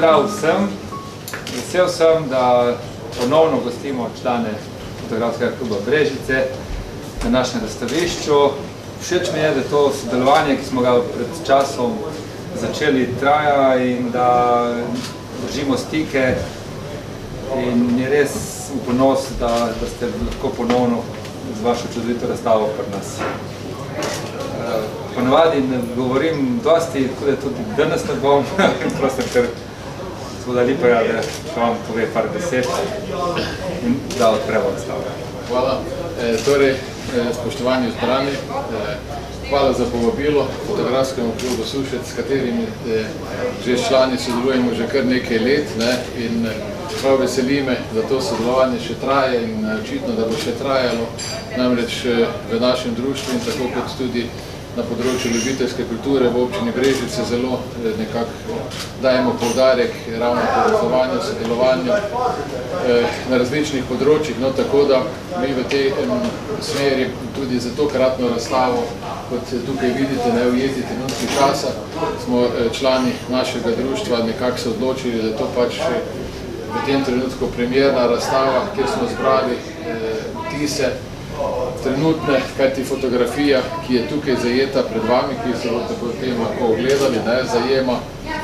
pozdrav vsem. Vesel sem, da ponovno gostimo člane Fotografskega kluba Brežice na našem razstavišču. Všeč mi je, da to sodelovanje, ki smo ga pred časom začeli, traja in da držimo stike. In je res v ponos, da ste lahko ponovno z vašo čudovito razstavo pri nas. Ponavadi ne govorim dosti, tako da tudi danes ne bom, prosim, ker gospoda Lipaja, da še vam pove par besed in da odpremo razstavo. Hvala. Torej, spoštovani zbrani, hvala za povabilo Fotografskemu klubu Sušec, s katerimi že člani sodelujemo že kar nekaj let in prav veseli me, da to sodelovanje še traje in očitno, da bo še trajalo. Namreč v našem društvu in tako kot tudi na področju ljubiteljske kulture v občini Brežice zelo nekako dajemo poudarek ravno povezovanju, sodelovanju na različnih področjih. No, tako da mi v tej smeri tudi za tokratno razstavo, kot tukaj vidite, ujeti trenutki časa, smo člani našega društva nekako se odločili, da je to pač v tem trenutku premierna razstava, kjer smo zbrali vtise trenutne, kajti fotografija, ki je tukaj zajeta pred vami, ki se boste potem lahko ogledali, zajema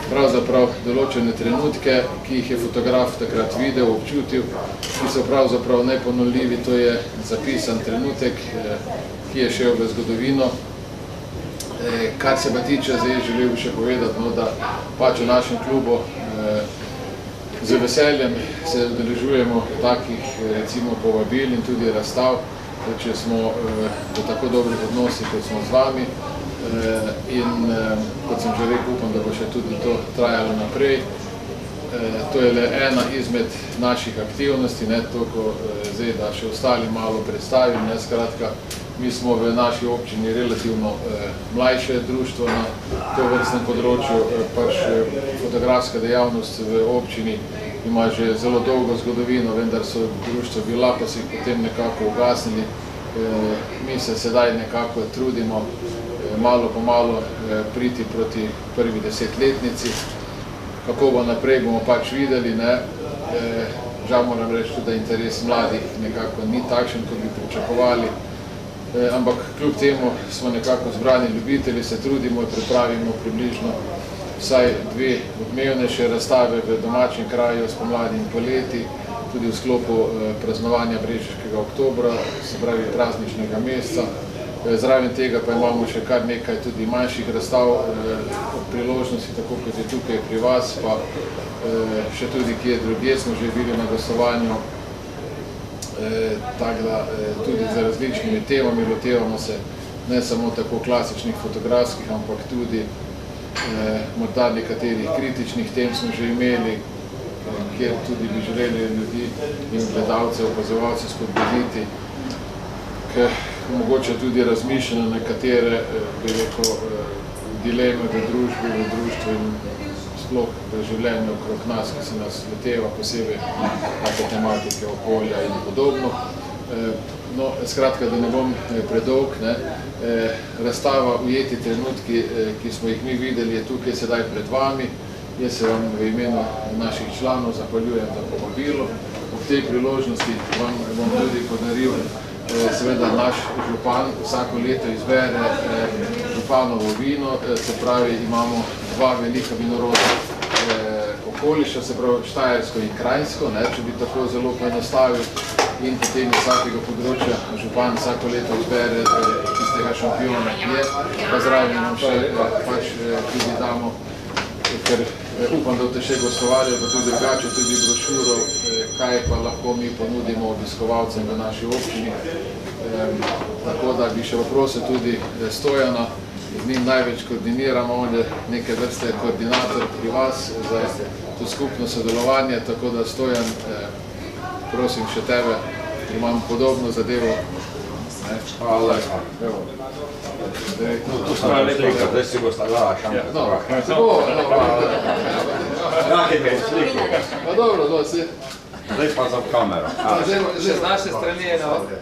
pravzaprav določene trenutke, ki jih je fotograf takrat videl, občutil, ki so pravzaprav neponovljivi. To je zapisan trenutek, ki je šel v zgodovino. Kar se pa tiče, zdaj želel bi še povedati, da pač v našem klubu z veseljem se udeležujemo takih recimo povabil in tudi razstav, če smo v tako dobrih odnosih, kot smo z vami in kot sem že rekel, upam, da bo še tudi to trajalo naprej. To je le ena izmed naših aktivnosti, toliko zdaj, da še ostali malo predstavim. Skratka, mi smo v naši občini relativno mlajše društvo na to vrstnem področju, pač fotografska dejavnost v občini ima že zelo dolgo zgodovino, vendar so društvo bila, pa so jih potem nekako ugasnili. Mi se sedaj nekako trudimo malo po malo priti proti prvi 10-letnici. Kako bo naprej, bomo pač videli. Žal moram reči tudi, da interes mladih nekako ni takšen, kot bi pričakovali. Ampak kljub temu smo nekako zbrani ljubitelji, se trudimo in pripravimo približno vsaj 2 odmevnejše razstave v domačem kraju spomladi in poleti, tudi v sklopu praznovanja Brežiškega oktobra, se pravi prazničnega meseca. Zraven tega pa imamo še kar nekaj tudi manjših razstav ob priložnosti, tako kot je tukaj pri vas, pa še tudi kje drugje smo že bili na gostovanju. Tako da tudi z različnimi temami lotevamo se ne samo tako klasičnih fotografskih, ampak tudi morda nekaterih kritičnih tem smo že imeli, kjer tudi bi želeli ljudi in gledalce, opazovalce spodbuditi k mogoče tudi razmišljanje nekatere, bi rekel, dileme v družbi, v društvu in sploh v življenju okrog nas, ki se nas leteva, posebej take tematike okolja in podobno. No, skratka, da ne bom predolg, razstava Ujeti trenutki, ki smo jih mi videli, je tukaj sedaj pred vami. Jaz se vam v imenu naših članov zahvaljujem za povabilo. Ob tej priložnosti vam bom tudi podaril, seveda naš župan vsako leto izbere županovo vino, se pravi, imamo 2 velika vinorodna okoliša, se pravi Štajersko in Kranjsko, če bi tako zelo poenostavil, in potem vsakega področja župan vsako leto izbere tistega šampiona, ki je, pa zraven nam še pač tudi damo, ker upam, da boste še gostovali, pa tudi drugače tudi brošuro, kaj pa lahko mi ponudimo obiskovalcem v naši občini. Tako da bi še poprosil tudi Stojana, z njim največ koordiniramo, on je neke vrste koordinator pri vas za to skupno sodelovanje, tako da Stojan, prosim še tebe, imam podobno zadevo. Hvala lepa. Tu smo slika, zdaj si bo stavila šampa. Nekaj me je sliko. Dobro, si. Zdaj pa za kamero. Že z naše strani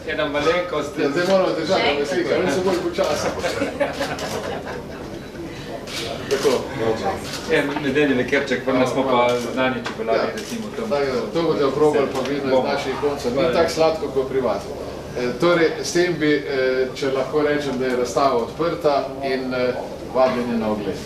ena malenkost. Zdaj moramo držati, da me slika, oni so bolj počasa. Tako. En nedeljni lekerček, pa smo pa znani čokoladi, recimo tam. To bodo probali pa vidno iz naših koncev. Ni tako sladko, kot pri vas. Torej, s tem bi, če lahko rečem, da je razstava odprta in vabljeni na ogled.